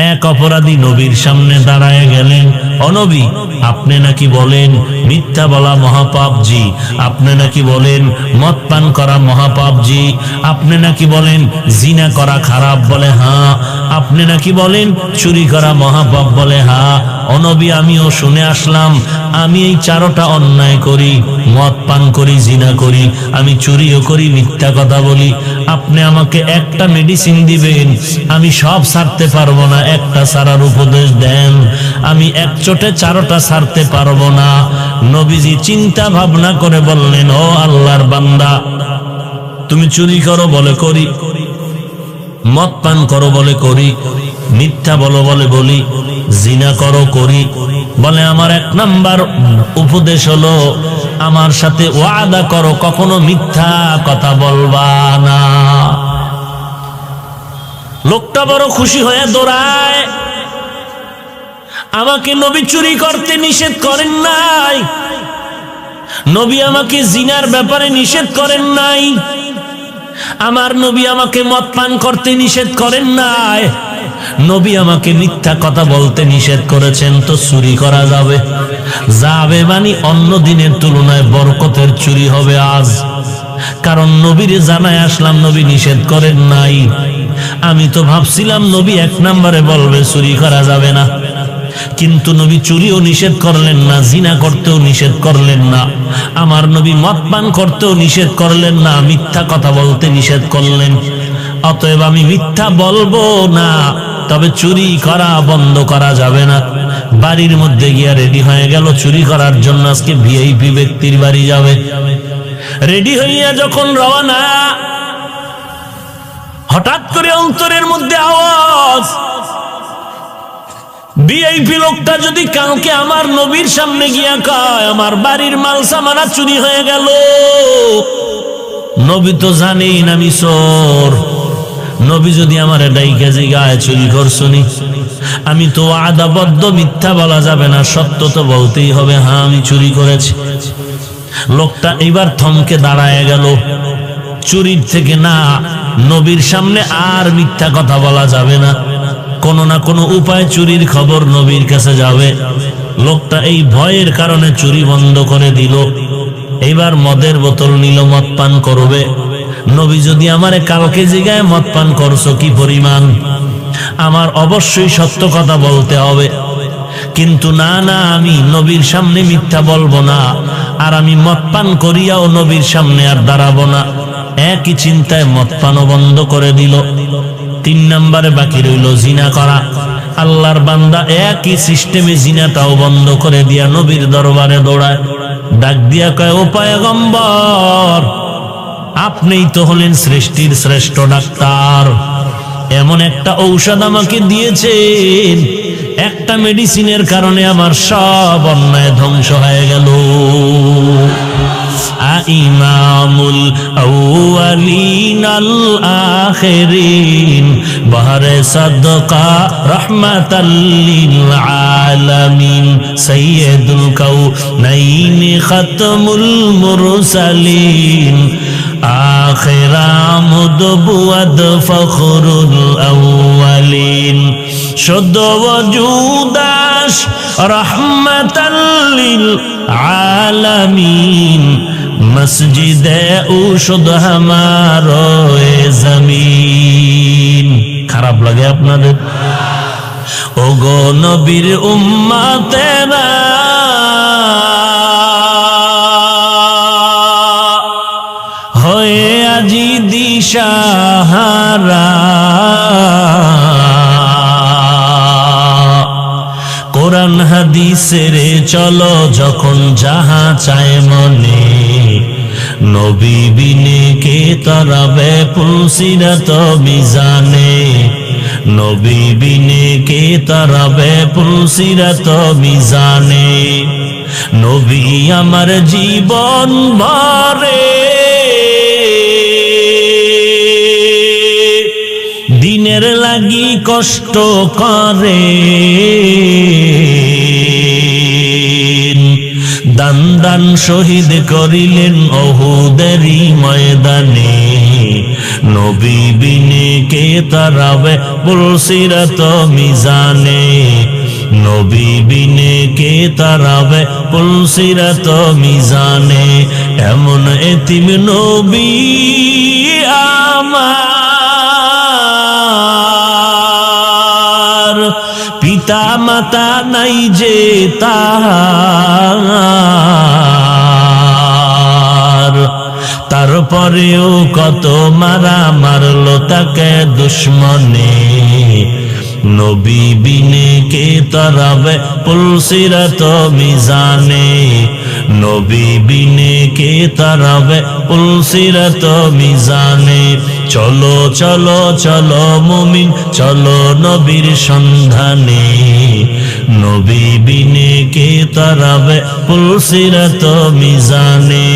এক অপরাধী নবীর সামনে দাঁড়ায় গেলেন, ও নবী, আপনি নাকি বলেন মিথ্যা বলা মহাপাপ জি, আপনি নাকি বলেন মদ পান করা মহাপাপ জি, আপনি নাকি বলেন জিনা করা খারাপ, বলে হ্যাঁ, আপনি নাকি বলেন চুরি করা মহাপাপ, বলে হ্যাঁ। ও নবী, আমিও শুনে আসলাম, আমি এই চারটা অন্যায় করি, মদ পান করি, জিনা করি, আমি চুরিও করি, মিথ্যা কথা বলি, আপনি আমাকে একটা মেডিসিন দিবেন, আমি সব ছাড়তে পারবো না, একটা ছাড়ার উপদেশ দেন, আমি এক চোটে চারটা ছাড়তে পারবো না। নবীজি চিন্তা ভাবনা করে বললেন, ও আল্লাহর বান্দা, তুমি চুরি করো, বলে করি, মদ পান করো, বলে করি, মিথ্যা বলো, বলে বলি, জিনা করো, করি, বলে আমার এক নাম্বার উপদেশ হলো আমার সাথে ওয়াদা করো কখনো মিথ্যা কথা বলবা না। লোকটা বড় খুশি হয়ে দৌড়ায়, আমাকে নবী চুরি করতে নিষেধ করেন নাই, নবী আমাকে জিনার ব্যাপারে নিষেধ করেন নাই, আমার নবী আমাকে মদ পান করতে নিষেধ করেন নাই, নবী আমাকে মিথ্যা কথা বলতে নিষেধ করেছেন, তো চুরি করা যাবে, যাবে মানে অন্য দিনের তুলনায় বরকতের চুরি হবে আজ, কারণ নবীরে জানায় আসলাম নবী নিষেধ করেন নাই। আমি তো ভাবছিলাম নবী এক নম্বরে বলবে চুরি করা যাবে না, কিন্তু নবী চুরিও নিষেধ করলেন না, জিনা করতেও নিষেধ করলেন না, আমার নবী মদ পান করতেও নিষেধ করলেন না, মিথ্যা কথা বলতে নিষেধ করলেন। অতএব আমি মিথ্যা বলবো না, তবে চুরি করা বন্ধ করা যাবে না। বাড়ির মধ্যে গিয়া রেডি হয়ে গেল চুরি করার জন্য, আজকে ভিআইপি ব্যক্তির বাড়ি যাবে। রেডি হইয়া যখন রওনা, হঠাৎ করে অন্তরের মধ্যে আওয়াজ, ভিআইপি লোকটা যদি কালকে আমার নবীর সামনে গিয়া কয় আমার বাড়ির মাল সামানা চুরি হয়ে গেল, নবী তো জানেন আমি চোর, নবী যদি আমার ডাইকা জিগায় চুরি করছনি, আমি তো আদাবদ্ধ, মিথ্যা বলা যাবে না, সত্য তো বলতেই হবে, হ্যাঁ আমি চুরি করেছি। লোকটা এবার থমকে দাঁড়ায় গেল, চুরির থেকে না, নবীর সামনে আর মিথ্যা কথা বলা যাবে না, কোনো না কোনো উপায় চুরির খবর নবীর কাছে যাবে। লোকটা এই ভয়ের কারণে চুরি বন্ধ করে দিল। এবার মদের বোতল নিল, মদ পান করবে। নবী যদি আমারে কালকে জিগায় মদ পান করছো কি পরিমাণ, আমার অবশ্যই সত্য কথা বলতে হবে, কিন্তু না না, আমি নবীর সামনে মিথ্যা বলবো না, আর আমি মদ পান করিয়াও নবীর সামনে আর দাঁড়াবো না। একই চিন্তায় মদ পানও বন্ধ করে দিল। 3 নম্বরে বাকি রইল জিনা করা। আল্লাহর বান্দা একই সিস্টেমে জিনাটাও বন্ধ করে দিয়া নবীর দরবারে দৌড়ায়, ডাক দিয়া কয়, ও পয়গম্বর, আপনিই তো হলেন সৃষ্টির শ্রেষ্ঠ ডাক্তার, এমন একটা ঔষধ আমাকে দিয়েছেন, একটা মেডিসিনের কারণে আমার সব অন্যায় ধ্বংস হয়ে গেল। ইমামুল আউয়ালিন আল আখিরিন, বাহরে সাদকা রাহমাতাল লিল আলামিন, সাইয়্যিদুল কাউনাইন খাতমুল মুরসালিন, আখির আমদ বুয়াদ ফখরুল আউয়ালিন, শুদ্ধ ওজুদাস রাহমাতাল লিল আলামিন, মসজিদে ঔষধ হামারো জমিন। খারাপ লাগে আপনাদের? ওগো নবীর উম্মতেরা, হয়ে আজি দিশাহারা, কোরআন হাদিসের চলো যখন যাহা চায় মনে, নবী বিনে কে তরাবে পুলসিরাত মিজানে, নবী বিনে কে তরাবে পুলসিরাত মিজানে, নবী আমার জীবন ভরে দিনের লাগি কষ্ট করে, দান দান শহীদ করিলেন ওহুদেরই ময়দানে, নবী বিনে কে তারাবে পুলসিরাত মিজানে, নবী বিনে কে তারাবে পুলসিরাত মিজানে। এমন এতিম নবী আমার, পিতা মাতা নাই যে তার, তারপরেও কত মারা মারলো তাকে দুশ্মনে। নবী বিনে কে তারাবে পুলসিরাত মিজানে, নবী বিনে কে তারাবে পুলসিরাত মিজানে। চলো চলো চলো মুমিন চলো নবীর সন্ধানে, নবী বিনে কে তারাবে পুলসিরাত মিজানে,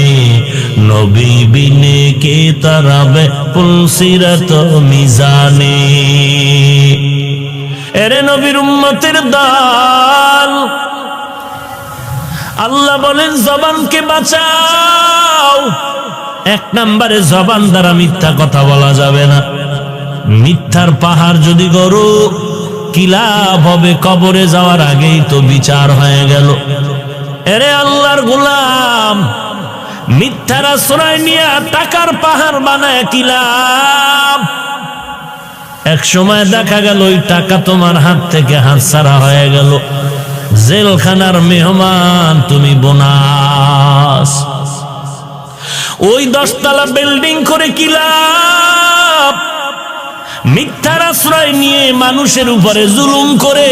নবী বিনে কে তারাবে পুলসিরাত মিজানে। এরে নবীর উম্মতের দল, আল্লাহ বলেন জবানকে বাঁচাও। এক নম্বরে জবান দ্বারা মিথ্যা কথা বলা যাবে না। মিথ্যার পাহাড় যদি গরু, কি লাভ হবে? কবরে যাওয়ার আগেই তো বিচার হয়ে গেল। এরে আল্লাহর গোলাম, মিথ্যার আশ্রয় নিয়ে টাকার পাহাড় বানায় কি লাভ? এক সময় দেখা গেল ওই টাকা তোমার হাত থেকে হাতছাড়া হয়ে গেল, জেলখানার মেহমান তুমি, বোনাস। ওই 10 তলা বিল্ডিং করে কি লাভ? মিথ্যার আশ্রয় নিয়ে মানুষের উপরে জুলুম করে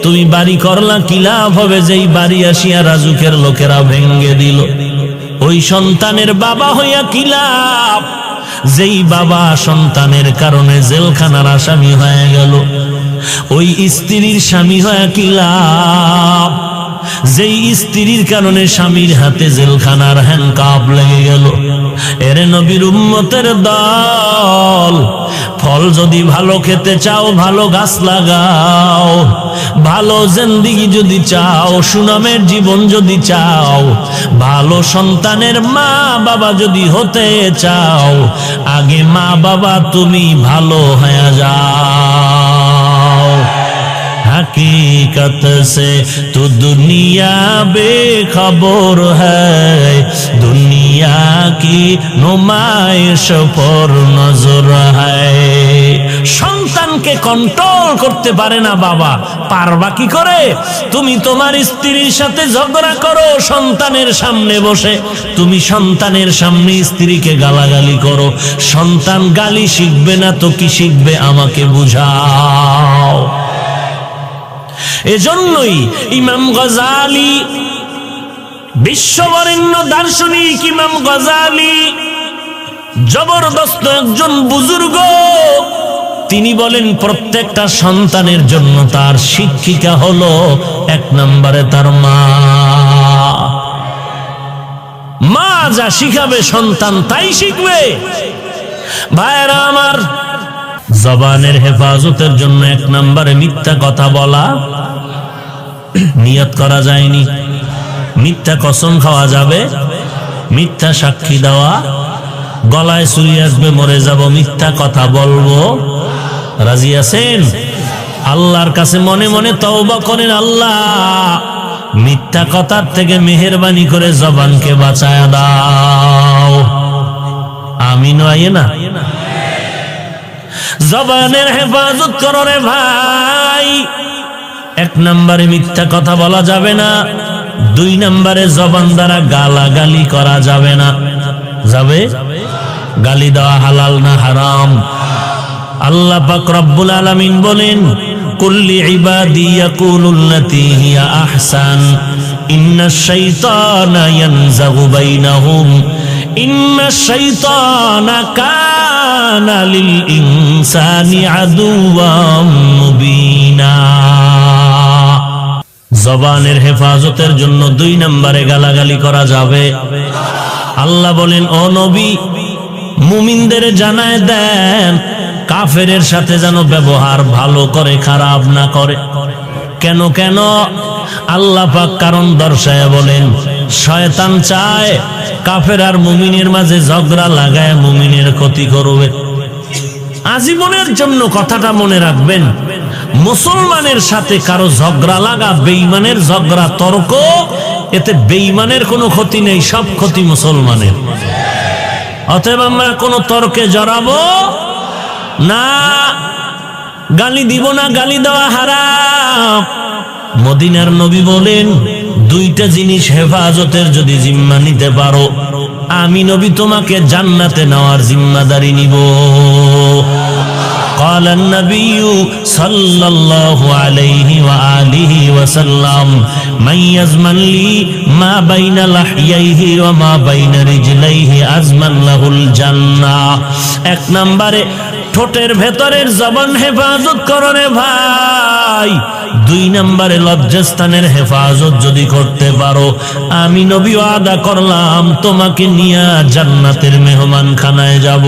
তুমি বাড়ি করলা, কি লাভ হবে? যেই বাড়ি আসিয়া রাজুকের লোকেরা ভেঙ্গে দিল। ওই সন্তানের বাবা হইয়া কি লাভ? যেই বাবা সন্তানের কারণে জেলখানার আসামি হয়ে গেল। ওই স্ত্রীর স্বামী হয়ে কি লাভ? যেই স্ত্রীর কারণে স্বামীর হাতে জেলখানার হ্যান্ডকাপ লেগে গেল। এরে নবীর উম্মতের দল, ফল যদি ভালো খেতে চাও ভালো গাছ লাগাও, ভালো জিন্দেগি যদি চাও, সুনামের জীবন যদি চাও, ভালো সন্তানের মা বাবা যদি হতে চাও, আগে মা বাবা তুমি ভালো হয়ে যাও। हकीकत से तो दुनिया बेखबर है, दुनिया की नुमाइश पर नजर है। সন্তানকে কন্ট্রোল করতে পারে না বাবা, পারবা কি করে? তুমি তোমার স্ত্রীর সাথে ঝগড়া করো সন্তানের সামনে বসে, তুমি সন্তানের সামনে স্ত্রীকে গালাগালি করো, সন্তান গালি শিখবে না তো কি শিখবে? আমাকে বুঝাও। এজন্যই ইমাম গজালি, বিশ্ববরেণ্য দার্শনিক ইমাম গজালি, জবরদস্ত একজন বুজুর্গ, তিনি বলেন প্রত্যেকটা সন্তানের জন্য তার শিক্ষিকা হলো 1 নম্বরে তার মা। মা যা শিখাবে সন্তান তাই শিখবে। ভাইরা আমার, জবানের হেফাজতের জন্য 1 নম্বরে মিথ্যা কথা বলা নিয়ত করা যায়নি। মিথ্যা কসম খাওয়া যাবে, মিথ্যা সাক্ষী দেওয়া, গলায় ছুরি আসবে মরে যাব, মিথ্যা কথা বলবো। রাজি আছেন? আল্লাহর কাছে মনে মনে তওবা করেন, আল্লাহ মিথ্যা কথার থেকে মেহেরবানি করে জবানকে বাঁচায়া দাও। আমিন আইয়ে না? জবানের হেফাজত করো রে ভাই। 1 নম্বরে মিথ্যা কথা বলা যাবে না। 2 নম্বরে জবান দ্বারা গালাগালি করা যাবে না। যাবে? গালি দেওয়া হালাল না হারাম? আল্লাহ পাক রব্বুল আলামিন বলেন, কুল্লি ইবাদি ইয়াকুলুল্লাতী হিয়া আহসান ইন্নাশ শাইতানা ইয়ানজাগু বাইনাহুম ইন্নাশ শাইতানা কানা লিল ইনসানি আদুওয়াম মুবিনা। জবানের হেফাজতের জন্য 2 নম্বরে গালাগালি করা যাবে। আল্লাহ বলেন, ও নবী, মুমিনদের জানায় দেন কাফেরের সাথে যেন ব্যবহার ভালো করে, খারাপ না করে। কেন কেন? আল্লাহ পাক কারণ দর্শায় বলেন, শয়তান চায় কাফের আর মুমিনের মাঝে ঝগড়া লাগায় মুমিনের ক্ষতি করবে। আজীবনের জন্য কথাটা মনে রাখবেন, মুসলমানের সাথে কারো ঝগড়া লাগা, বেঈমানের ঝগড়া তর্ক, এতে বেঈমানের কোনো ক্ষতি নেই, সব ক্ষতি মুসলমানের। অতএব আমরা কোনো তর্কে জড়াবো না, গালি দিব না, গালি দেওয়া হারাম। মদিনার নবী বলেন, দুইটা জিনিস হেফাজতের যদি জিম্মা নিতে পারো, আমি নবী তোমাকে জান্নাতে নেওয়ার জিম্মাদারি নিব। قال النبي صلى الله عليه وآله وسلم من يزمن لي ما بين لحييه وما بين رجليه أزمن له الجنة। এক নম্বরে ঠোঁটের ভেতরের জবান হেফাজত করো রে ভাই, দুই নম্বরে লজ্জাস্থানের হেফাজত যদি করতে পারো, আমি নবী ওয়াদা করলাম তোমাকে নিয়ে জান্নাতের মেহমান খানায় যাব।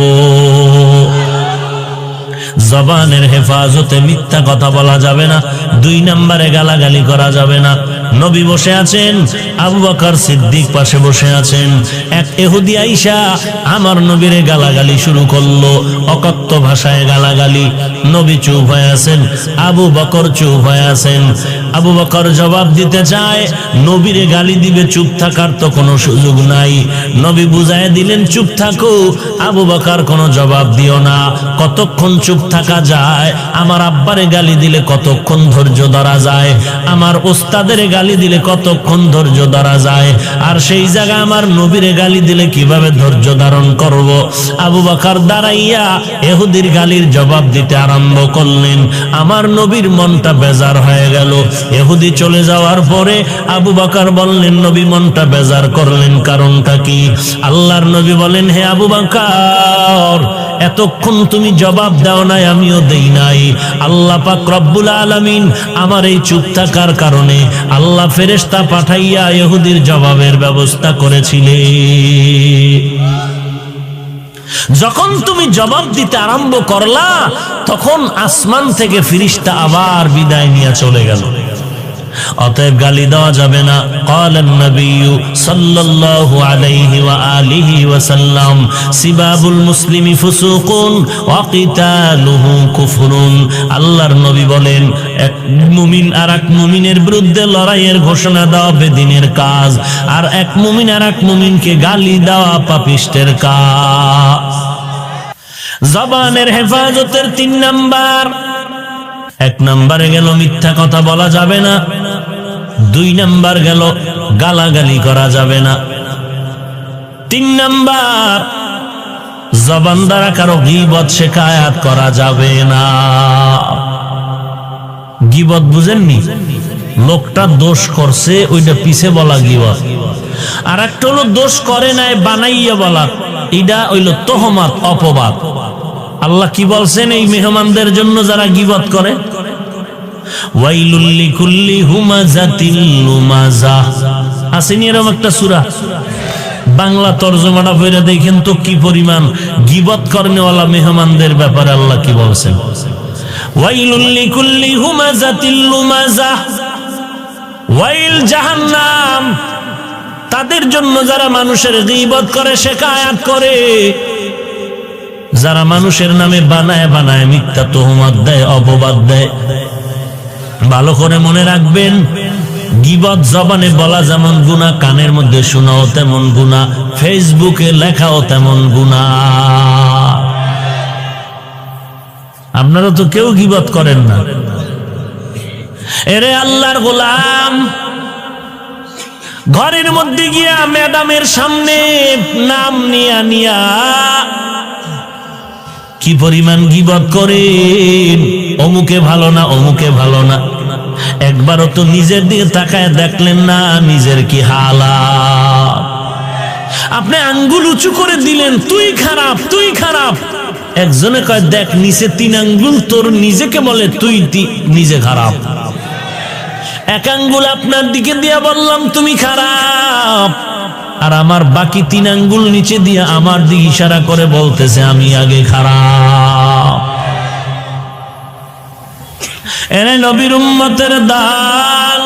জবানের হেফাজতে মিথ্যা কথা বলা যাবে না, দুই নম্বরে গালাগালি করা যাবে না। নবী বসে আছেন, আবু বকর সিদ্দিক পাশে বসে আছেন। এক ইহুদি আইসা আমার নবীরে গালাগালি শুরু করলো, অকথ্য ভাষায় গালাগালি। নবী চুপ হয়ে আছেন, আবু বকর চুপ হয়ে আছেন। আবু বকর জবাব দিতে চায়, নবীরে গালি দিবে, চুপ থাকার তো কোনো সুযোগ নাই। নবী বুঝায় দিলেন, চুপ থাকো। আবু বকর কোনো জবাব দিও না। কতক্ষণ চুপ থাকা যায়? আমার আব্বারে গালি দিলে কতক্ষণ ধৈর্য ধরা যায়? আমার ওস্তাদের গালি দিলে কতক্ষণ ধৈর্য ধরা যায়? আর সেই জায়গায় আমার নবীরে গালি দিলে কিভাবে ধৈর্য ধারণ করব? আবু বকর দাঁড়াইয়া ইহুদির গালির জবাব দিতে আরম্ভ করলেন। আমার নবীর মনটা বেজার হয়ে গেল। ইহুদি চলে যাওয়ার পরে আবু বকর বললেন, নবী মনটা বেজার করলেন, কারণটা কি? আল্লাহর নবী বলেন, হে আবু বকর, এতক্ষণ তুমি জবাব দাও নাই, আমিও দেই নাই। আল্লাহ পাক রব্বুল আলামিন আমার এই চুপ থাকার কারণে আল্লাহ ফেরেশতা পাঠাইয়া ইহুদির জবাবের ব্যবস্থা করেছিলেন। যখন তুমি জবাব দিতে আরম্ভ করলা, তখন আসমান থেকে ফেরেশতা আবার বিদায় নিয়ে চলে গেল। অতএব গালি দেওয়া যাবে না। ক্বালান নবিয়্যু সাল্লাল্লাহু আলাইহি ওয়া আলিহি ওয়া সাল্লাম, সিবাবুল মুসলিমি ফুসুকুন ওয়া কিতালুহু কুফরুন। আল্লাহর নবী বলেন, এক মুমিন আর এক মুমিনের বিরুদ্ধে লড়াইয়ের ঘোষণা দেওয়া বেদিনের কাজ, আর এক মুমিন আর এক মুমিনকে গালি দেওয়া পাপিষ্টের কাজ। জবানের হেফাজতের 3 নাম্বার। 1 নম্বরে গেল মিথ্যা কথা বলা যাবে না, 2 নম্বর গেল গালাগালি করা যাবে না, 3 নম্বর জবান দ্বারা কারো গীবত শিকায়াত করা যাবে না। গীবত বুঝেননি? লোকটা দোষ করছে, ওইটা পিছে বলা গীবত। আর একটা হলো দোষ করে নাই বানাইয়া বলা, এটা হইল তোহমাত, অপবাদ। আল্লাহ কি বলছেন এই মেহমানদের জন্য যারা গীবত করে? ওয়াইলুল লিকুল্লি হুমাযাতিল লুমাযাহ। আসেনি এরকম একটা সূরা? বাংলা তরজমাটা পড়ে দেখেন তো কি পরিমাণ গীবত করনেওয়ালা মেহমানদের ব্যাপারে আল্লাহ কি বলছেন। ওয়াইলুল লিকুল্লি হুমাযাতিল লুমাযাহ, ওয়াইল জাহান্নাম তাদের জন্য যারা মানুষের গীবত করে, শিকায়াত করে, যারা মানুষের নামে বানায় বানায় মিথ্যা তোহমত দেয়, অপবাদ দেয়। ভালো করে মনে রাখবেন, গীবত জবানে বলা যেমন গুনাহ, কানের মধ্যে শোনাও তেমন গুনাহ, ফেসবুকে লেখাও তেমন গুনাহ। আপনারা তো কেউ গীবত করেন না। এরে আল্লাহর গোলাম, ঘরের মধ্যে গিয়া ম্যাডামের সামনে নাম নিয়া নিয়া কি পরিমাণ গীবত করেন। অমুকে ভালো না, অমুকে ভালো না। একবারও তো নিজের দিকে তাকায় দেখলেন না নিজের কি হালাত। আপনি আঙ্গুল উঁচু করে দিলেন, তুই খারাপ, তুই খারাপ। একজনে কয়, দেখ নিচে 3 আঙ্গুল তোর, নিজেকে বলে তুই নিজে খারাপ। এক আঙ্গুল আপনার দিকে দিয়া বললাম তুমি খারাপ, আর আমার বাকি 3 আঙ্গুল নিচে দিয়ে আমার দিকে ইশারা করে বলতেছে আমি আগে খারাপ। এনে নবীর উম্মতের দাল,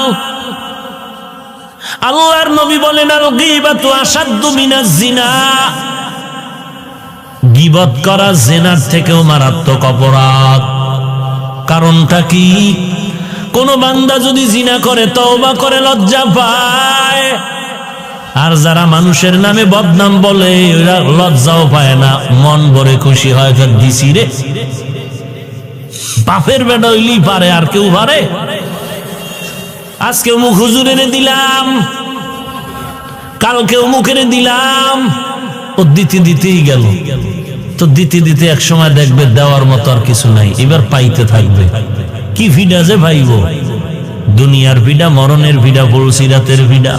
আল্লাহর নবী বলেন আল গীবাতু আশাদ্দু মিনাজ জিনা, গীবত করা জিনার থেকেও মারাত্মক অপরাধ। কারণটা কি? কোন বান্দা যদি জিনা করে তওবা করে লজ্জা পায়, আর যারা মানুষের নামে বদনাম বলে ওরা লজ্জাও পায় না, মন ভরে খুশি হয়, দিছি রে, বাপের বেটা হইলেই পারে, আর কেউ পারে? আজকে মুখ হুজুরের দিলাম, কালকেও মুখের দিলাম, ও দিতে দিতেই গেল। তো দিতে দিতে এক সময় দেখবে দেওয়ার মতো আর কিছু নাই, এবার পাইতে থাকবে। কি ভিড়া যে ভাইব, দুনিয়ার ভিড়া, মরণের ভিড়া, ফুলসিরাতের ভিড়া,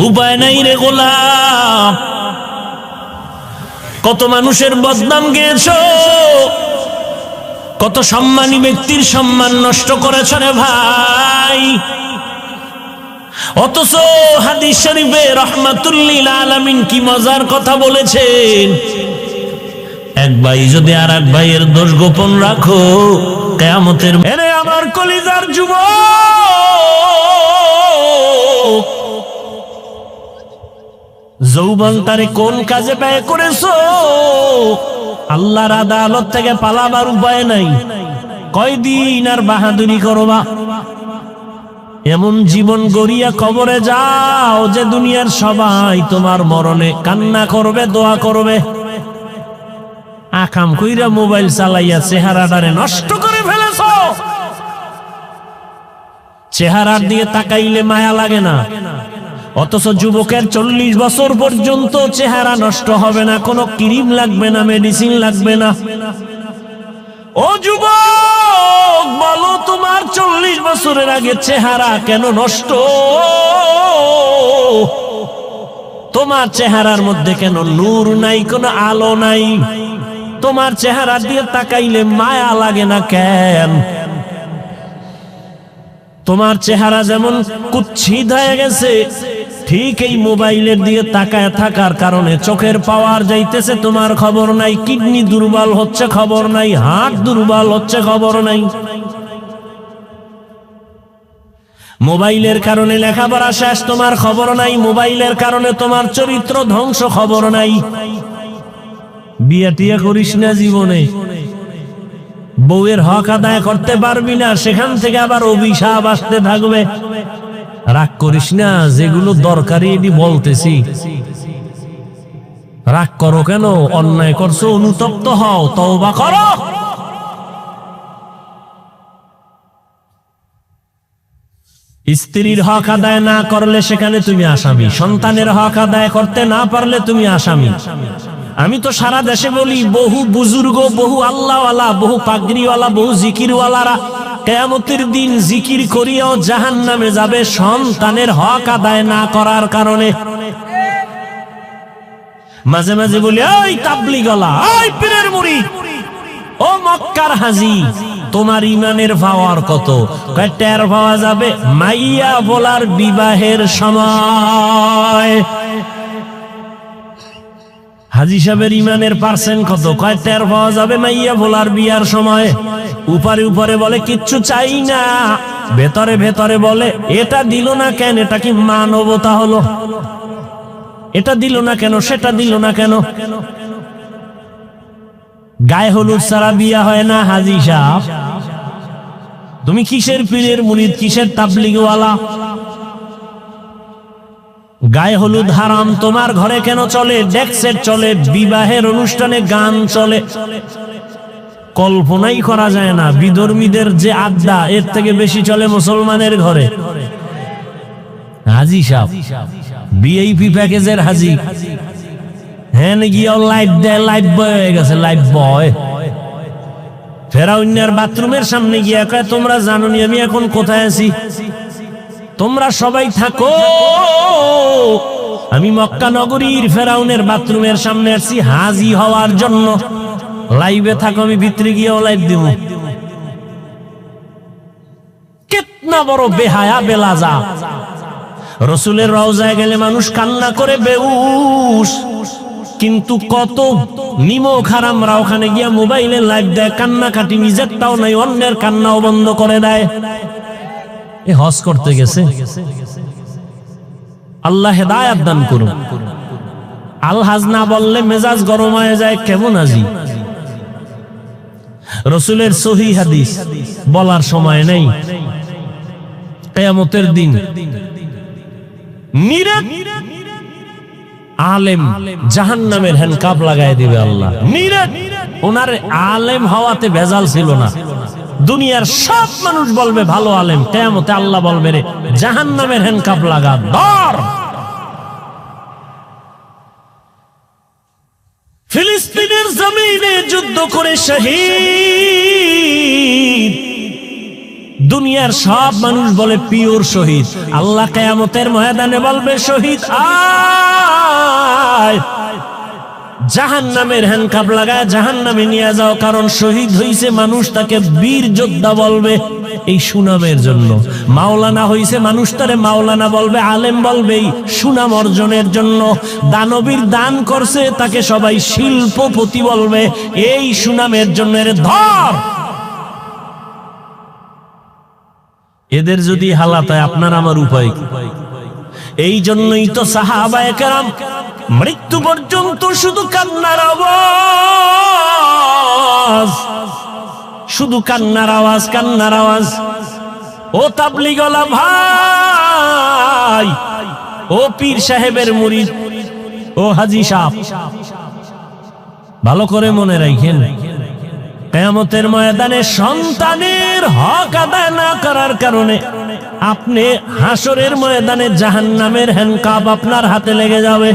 উপায় নাই রে গোলাম। কত মানুষের বদনাম গেছো, কত সম্মানী ব্যক্তির সম্মান নষ্ট করেছ রে ভাই। অথচ হাদিস শরীফে রাহমাতুল লিল আলামিন কি মজার কথা বলেছেন, এক ভাই যদি আর এক ভাইয়ের দোষ গোপন রাখো, কিয়ামতের এরে আমার কলিজার যুবক, যৌবন তারে কোন কাজে ব্যয় করেছো? আল্লাহর আদালত থেকে পালাবার উপায় নাই, কয়দিন আর বাহাদুরি করবা? এমন জীবন গড়িয়া কবরে যাও যে দুনিয়ার সবাই তোমার মরণে কান্না করবে, দোয়া করবে। আকাম কইরা মোবাইল চালাইয়া চেহারাটারে নষ্ট করে ফেলেছ। চেহারার দিকে তাকাইলে মায়া লাগে না, অথচ যুবকের 40 বছর পর্যন্ত চেহারা নষ্ট হবে না, কোনো ক্রিম লাগবে না, মেডিসিন লাগবে না। ও যুবক, বলো তোমার 40 বছরের আগে চেহারা কেন নষ্ট? তোমার চেহারার মধ্যে কেন নূর নাই, কোনো আলো নাই? তোমার চেহারা দিয়ে তাকাইলে মায়া লাগে না কেন? তোমার চেহারা যেমন কুৎসিত হয়ে গেছে, ঠিক এই মোবাইলের দিয়ে তাকায় থাকার কারণে চোখের পাওয়ার যাইতেছে, তোমার খবর নাই। কিডনি দুর্বল হচ্ছে, খবর নাই। হার্ট দুর্বল হচ্ছে, খবর নাই। মোবাইলের কারণে লেখাপড়া শেষ, তোমার খবর নাই। মোবাইলের কারণে তোমার চরিত্র ধ্বংস, খবর নাই। বিয়ে টিয়া করিস না জীবনে, বউয়ের হক আদায় করতে পারবি না, সেখান থেকে আবার অভিশাপ আসতে থাকবে। রাগ করিস না, যেগুলো দরকারি এটি বলতেছি। রাগ করো কেন? অন্যায় করছো, অনুতপ্ত হও, তওবা করো। স্ত্রীর হক আদায় না করলে সেখানে তুমি আসামি, সন্তানের হক আদায় করতে না পারলে তুমি আসামি। আমি তো সারা দেশে বলি, বহু বুজুর্গ, বহু আল্লাহওয়ালা, বহু পাগড়িওয়ালা, বহু জিকিরওয়ালারা কিয়ামতের দিন জিকির করিয়াও জাহান্নামে যাবে সন্তানের হক আদায় না করার কারণে। মাঝে মাঝে বলি, ওই তাবলীগওয়ালা, ওই পীরের মুরিদ, ও মক্কার হাজী, তোমার ইমানের পাওয়ার কত? টের পাওয়া যাবে মাইয়া বলার বিবাহের সময়। হাজী সাহেবের ইমানের পার্সেন্ট কত? কয় টের পাওয়া যাবে মাইয়া বলার বিয়ার সময়। উপরে উপরে বলে কিচ্ছু চাই না, ভেতরে ভেতরে বলে এটা দিল না কেন? এটা কি মানবতা হলো? এটা দিল না কেন, সেটা দিল না কেন? গায়ে হলুদ ছাড়া বিয়া হয় না হাজী সাহেব। তুমি কিসের পীরের মুরিদ, কিসের তাবলীগওয়ালা? গায়ে হলুদ হারাম, তোমার ঘরে কেন চলে? ডেক্সেট চলে, বিবাহের অনুষ্ঠানে গান চলে, কল্পনাই করা যায় না। বিধর্মীদের যে আড্ডা, এর থেকে বেশি চলে মুসলমানের ঘরে। হাজী সাহেব ভিআইপি প্যাকেজের হাজী, হ্যাঁ গিয়ে লাইভ দেয়, লাইভ বয় হয়ে গেছে, লাইভ বয়। ফেরাউনের বাথরুমের সামনে গিয়ে কয়, তোমরা জানো নি আমি এখন কোথায় আছি? তোমরা সবাই থাকো, আমি মক্কা নগরীর ফেরাউনের বাথরুমের সামনে আসছি হাজী হওয়ার জন্য। লাইভে থাকো, আমি ভিতরে গিয়েও লাইভ দিব। কিতনা বড় বেহায়া বেলাজা! রসুলের রওজায় গেলে মানুষ কান্না করে বেহুশ, কিন্তু কত নিমক হারামরা ওখানে গিয়া মোবাইলে লাইভ দেয়, কান্নাকাটি নিজেরটাও নাই, অন্যের কান্নাও বন্ধ করে দেয়। এ হজ করতে গেছে, আল্লাহ হেদায়াত দান করুন। আলহাজ না বললে মেজাজ গরম হয়ে যায়, কেমন আজি। রসুলের সহি হাদিস বলার সময় নেই। কিয়ামতের দিন নিরেট আলেম জাহান্নামের হ্যান্ডকাপ লাগায় দিবে আল্লাহ। নিরেট ওনার আলেম হওয়াতে ভেজাল ছিল না। দুনিয়ার সব মানুষ বলবে ভালো আলেম, কিয়ামতে আল্লাহ বলবে রে জাহান্নামের হ্যান্ডকাপ লাগা ধর। ফিলিস্তিনের জমিনে যুদ্ধ করে শহীদ, দুনিয়ার সব মানুষ বলে পিওর শহীদ। আল্লাহ কিয়ামতের ময়দানে বলবে শহীদ আয়, জাহান্নামের হ্যান্ডকাপ লাগায় জাহান্নামে নিয়ে যাও। কারণ শহীদ হইছে মানুষ তাকে বীর যোদ্ধা বলবে এই সুনামের জন্য। মাওলানা হইছে মানুষ তারে মাওলানা বলবে, আলেম বলবে এই সুনাম অর্জনের জন্য। দানবীর দান করছে তাকে সবাই শিল্পপতি বলবে এই সুনামের জন্য। এর ধর। এদের যদি হালাত হয় আপনার আমার উপায় কি? এই জন্যই তো সাহাবায়ে কেরাম মৃত্যু পর্যন্ত শুধু কান্নার আওয়াজ, শুধু কান্নার আওয়াজ, কান্নার আওয়াজ। ও তাবলীগওয়ালা ভাই, ও পীর সাহেবের মুরিদ, ও হাজী সাহেব, ভালো করে মনে রাখেন, কিয়ামতের ময়দানে সন্তানের হক আদায় না করার কারণে আপনি হাসরের ময়দানে জাহান্নামের হ্যান্ডকাপ আপনার হাতে লেগে যাবে।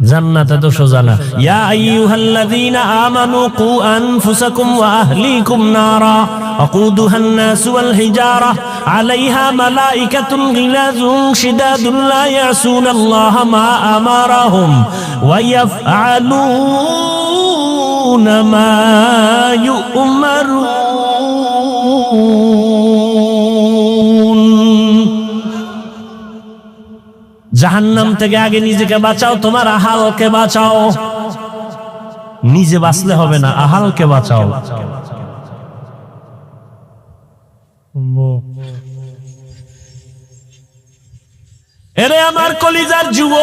জান্নাতে তো সোজা না। ইয়া আইয়ুহাল্লাযীনা আমানু কু আনফুসাকুম ওয়া আহলিকুম নারা আকুদুহান নাস ওয়াল হিজারা আলাইহা মালাইকাতুন গিলাযুন শিদাদুন লা ইয়াসুনাল্লাহা মা আমারাহুম ওয়া ইয়াফআলুনা মা ইউমারুন। জাহান্নাম থেকে আগে নিজেকে বাঁচাও, তোমার আহালকে বাঁচাও। নিজে বাঁচলে হবে না, আহালকে বাঁচাও। এরে আমার কলিজার যুবক,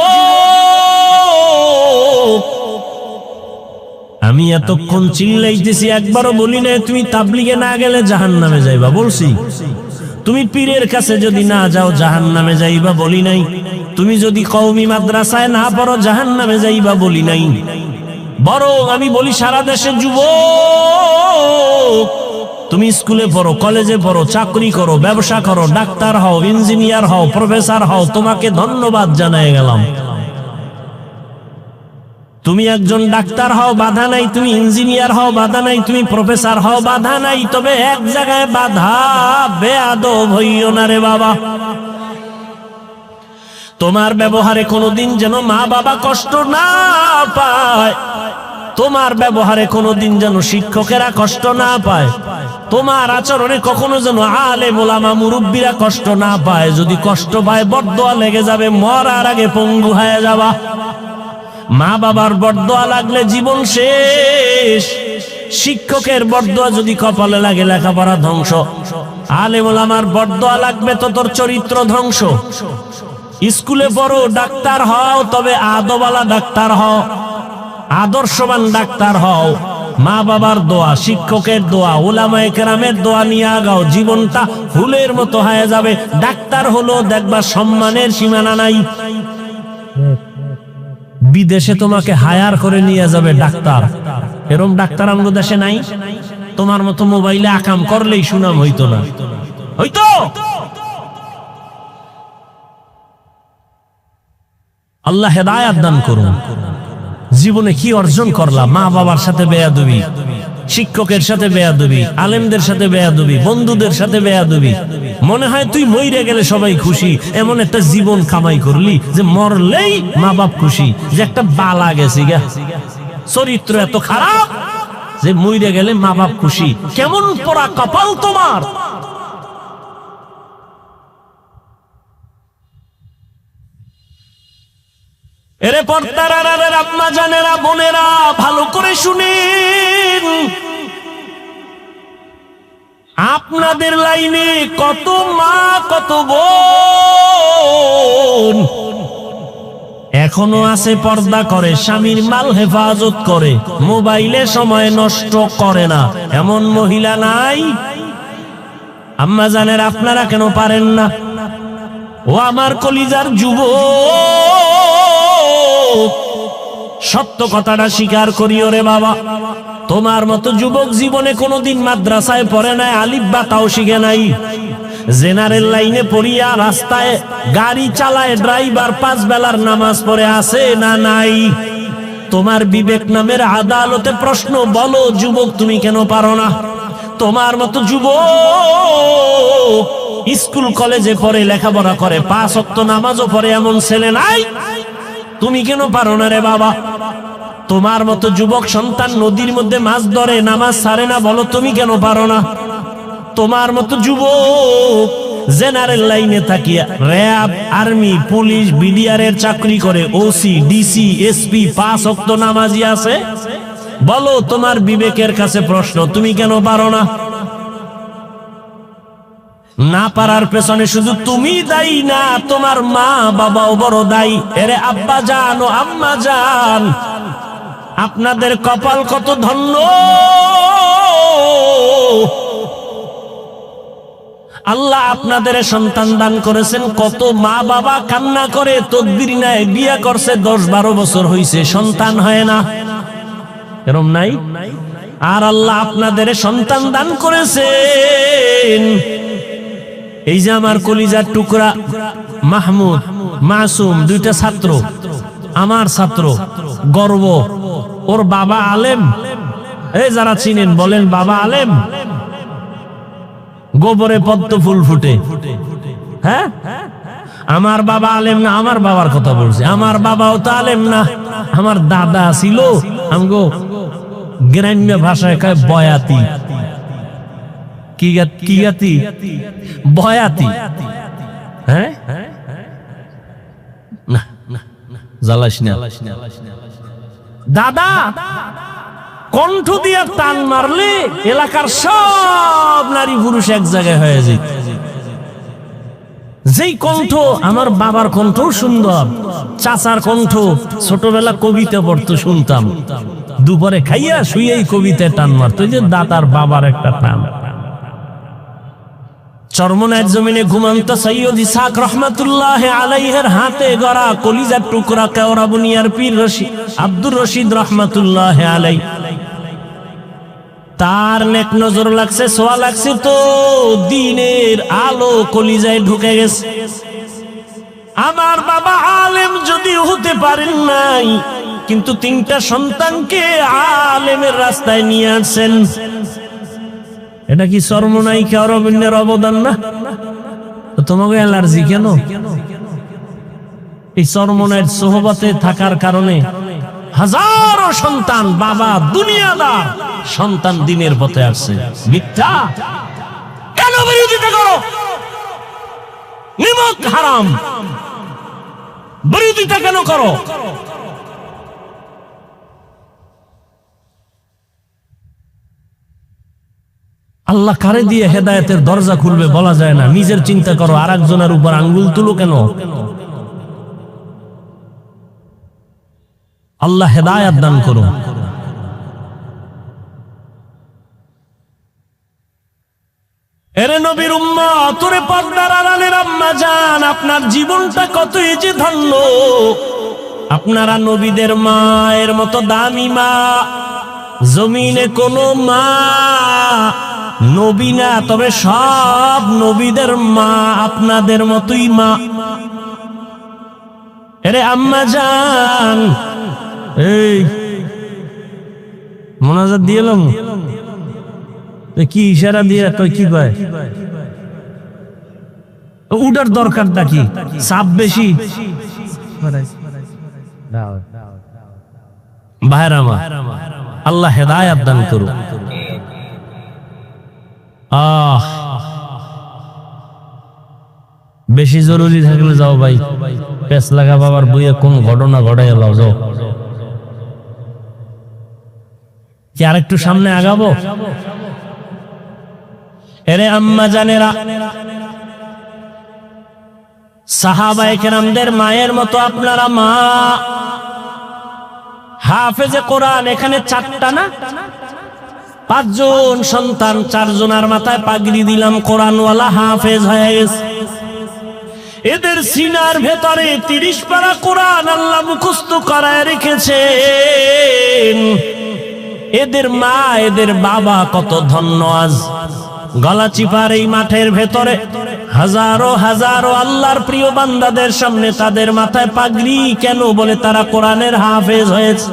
আমি এতক্ষণ চিল্লাইতেছি, একবারও বলি না তুমি তাবলীগে না গেলে জাহান্নামে যাইবা। বলছি তুমি পীরের কাছে যদি না যাও জাহান্নামে যাইবা, বলি নাই। তুমি যদি কওমি মাদ্রাসায় না পড়ো জাহান্নামে যাইবা, বলি নাই। বরং আমি বলি সারা দেশে যুবক, তুমি স্কুলে পড়ো, কলেজে পড়ো, চাকরি করো, ব্যবসা করো, ডাক্তার হও, ইঞ্জিনিয়ার হও, প্রফেসর হও, তোমাকে ধন্যবাদ জানাই গেলাম। তুমি একজন ডাক্তার হও, বাধা নাই। তুমি ইঞ্জিনিয়ার হও, বাধা নাই। তুমি প্রফেসর হও, বাধা নাই। তবে এক জায়গায় বাধা, বেয়াদব হইও না রে বাবা। তোমার ব্যবহারে কোনোদিন যেন মা বাবা কষ্ট না পায়, তোমার ব্যবহারে কোনোদিন যেন শিক্ষকেরা কষ্ট না পায়, তোমার আচরণে কখনো যেন আলেম ওলামা মুরব্বীরা কষ্ট না পায়। যদি কষ্ট পায় বরদোয়া লেগে যাবে, মরার আগে পঙ্গু হয়ে যাবা। মা বাবার বরদোয়া লাগলে জীবন শেষ। শিক্ষকের বরদোয়া যদি কপালে লাগে লেখাপড়া ধ্বংস। আলেম ওলামার বরদোয়া লাগবে তো তোর চরিত্র ধ্বংস। স্কুলে পড়ো, ডাক্তার হও, তবে আদওয়ালা ডাক্তার হও, আদর্শবান ডাক্তার হও। মা বাবার দোয়া, শিক্ষকের দোয়া, উলামায়ে কেরামের দোয়া নিয়ে আগাও। জীবনটা ফুলের মতো হয়ে যাবে। ডাক্তার হলো দেখবা সম্মানের সীমানা নাই। বিদেশে তোমাকে হায়ার করে নিয়ে যাবে ডাক্তার। এরকম ডাক্তার আমাদের দেশে নাই। তোমার মতো মোবাইলে আকাম করলেই সুনাম হইতো না, হইতো। আল্লাহ হেদায়াত দান করুন। জীবনে কি অর্জন করলাম? মা বাবার সাথে বেয়াদবি, শিক্ষকের সাথে বেয়াদবি, আলেমদের সাথে বেয়াদবি, বন্ধুদের সাথে বেয়াদবি। মনে হয় তুই মইরে গেলে সবাই খুশি, এমন একটা জীবন কামাই করলি যে মরলেই মা বাপ খুশি, যে একটা বালা গেছি গা। চরিত্র এত খারাপ যে মইরে গেলে মা বাপ খুশি। কেমন পোড়া কপাল তোমার। এরে পর্দার আড়ালের আম্মা জানেরা, বোনেরা, ভালো করে শুনেন। আপনাদের লাইনে কত মা কত বোন এখনো আছে, পর্দা করে, স্বামীর মাল হেফাজত করে, মোবাইলে সময় নষ্ট করে না, এমন মহিলা নাই? আম্মা জানেন, আপনারা কেন পারেন না? ও আমার কলিজার যুবক, সত্য কথাটা স্বীকার করিও রে বাবা। তোমার মতো যুবক জীবনে কোনোদিন মাদ্রাসায় পড়ে নাই, আলিফ বা তাও শিখে নাই, জেনারেল লাইনে পড়িয়া রাস্তায় গাড়ি চালায়, ড্রাইভার 5 বেলার নামাজ পড়ে আছে না নাই? তোমার বিবেক নামের আদালতে প্রশ্ন, বলো যুবক তুমি কেন পারো না? তোমার মতো যুবক স্কুল কলেজে পড়ে, লেখাপড়া করে, 5 ওয়াক্ত নামাজও পড়ে এমন ছেলে নাই? তুমি কেন পারো না রে বাবা? তোমার মতো যুবক সন্তান নদীর মধ্যে মাছ ধরে, নামাজ ছাড়ে না, বলো তুমি কেন পারো না? তোমার মতো যুবক জেনারেল লাইনে থাকিয়া র‍্যাব, আর্মি, পুলিশ, বিডিআর এর চাকরি করে, ওসি, ডিসি, এসপি, 5 ওয়াক্ত নামাজি আছে, বলো তোমার বিবেকের কাছে প্রশ্ন, তুমি কেন পারো না? না পারার পেছনে শুধু তুমি দায়ী না, তোমার মা বাবাও বড় দায়ী। এরে আব্বা জান ও আম্মা জান, আপনাদের কপাল কত ধন্য। আল্লাহ আপনাদের সন্তান দান করেছেন। কত মা বাবা কান্না করে তকবীর নেয়, বিয়ে করছে 10-12 বছর হইছে, সন্তান হয় না, এরকম নাই? আর আল্লাহ আপনাদের সন্তান দান করেছেন। এই যে আমার কলিজার টুকরা মাহমুদ, মাসুম, 2টা ছাত্র, আমার ছাত্র, গর্ব। ওর বাবা আলেম, এই যারা চিনেন বলেন বাবা আলেম। গোবরে পদ্ম ফুল ফুটে, হ্যাঁ? আমার বাবা আলেম না, আমার বাবার কথা বলছে। আমার বাবাও তো আলেম না, আমার দাদা ছিল আমগো গ্রাম্য ভাষায় কয় বয়াতি। কি গাতি? বয়াতি। হ্যাঁ, না জ্বালাস না। দাদা কণ্ঠ দিয়া টান মারলে এলাকার সব নারী পুরুষ এক জায়গায় হয়ে যায়। যেই কণ্ঠ, আমার বাবার কণ্ঠ সুন্দর, চাচার কণ্ঠ, ছোটবেলা কবিতা পড়তো শুনতাম, দুপুরে খাইয়া শুয়েই কবিতায় টান মারতো। যে দাদার বাবার একটা টান। চরমনায়ের জমিনে ঘুমন্ত সৈয়দ ইসহাক রহমাতুল্লাহ আলাইহির হাতে গড়া কলিজার টুকরা কেওড়া বুনিয়ার পীর আব্দুর রশিদ রহমাতুল্লাহ আলাইহি, তার নেক নজর লাগছে, সোয়া লাগছে তো দিনের আলো কলিজায় ঢুকে গেছে। আমার বাবা আলেম যদিও হতে পারেন নাই, কিন্তু 3টা সন্তানকে আলেমের রাস্তায় নিয়ে আসছেন। এটা কি চরমনাই অরবিন্দের অবদান না? তোমাকে অ্যালার্জি কেন? এই চরমনাইয়ের সোহবতে থাকার কারণে হাজারো সন্তান, বাবা দুনিয়াদার, সন্তান দিনের পথে আসছে। মিথ্যা কেন বিরোধিতা করো? নিমক হারাম, বিরোধিতা কেন করো? আল্লাহ কারে দিয়ে হেদায়েতের দরজা খুলবে বলা যায় না। নিজের চিন্তা করো, আর একজনের উপর আঙ্গুল তুলো কেন? আল্লাহ হেদায়েত দান করো। এরে নবীর উম্মত, ওরে পর্দার আড়ালের আম্মা জান, আপনার জীবনটা কতই যে ধন্য। আপনারা নবীদের মায়ের মতো দামি মা জমিনে কোনো মা নবী না, তবে সব নবীদের মা আপনাদের মতোই মা। এরে আম্মা জান, এই মোনাজাত দিলাম, কি ইশারা দিয়ে কই কি কয়? উডার দরকারটা কি? চাপ বেশি? ভাইরা মা, আল্লাহ হেদায়েত দান করুন। বেশি জরুরি থাকলে যাও ভাই, পেছ লাগা বাবার বইয়ে কোন ঘটনা ঘটাই এলাও, যাও। কি আরেকটু সামনে আগাবো? এরে আম্মা জানেরা, সাহাবায়ে কেরামদের মায়ের মতো আপনারা মা। হাফেজে কোরআন এখানে 4টা না 5জন সন্তান, 4 জনের মাথায় পাগড়ি দিলাম, কোরআনওয়ালা হাফেজ হয়ে গেছে। এদের সিনার ভেতরে 30 পারা কোরআন আল্লাহ মুখস্থ করায় রেখেছেন। এদের মা এদের বাবা কত ধন্য। আজ গলাচিপার এই মাঠের ভেতরে হাজারো হাজারো আল্লাহর প্রিয় বান্দাদের সামনে তাদের মাথায় পাগড়ি কেন? বলে তারা কোরআনের হাফেজ হয়েছে।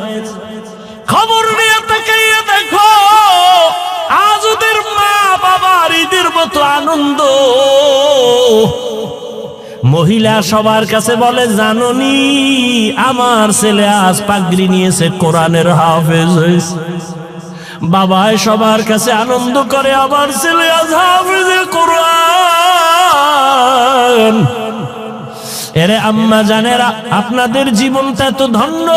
খবর নিয়ে তাকাইয়া দেখো, আজ ওদের মা বাবার ঈদের মতো আনন্দ। মহিলা সবার কাছে বলে, জাননি আমার ছেলে আজ পাগড়ি নিয়েছে, কোরআনের হাফেজ হয়েছে। বাবাই সবার কাছে আনন্দ করে, আমার ছেলে আজ হাফেজে কোরআন। এরে আম্মা জানেরা, আপনাদের জীবনটা তো ধন্য।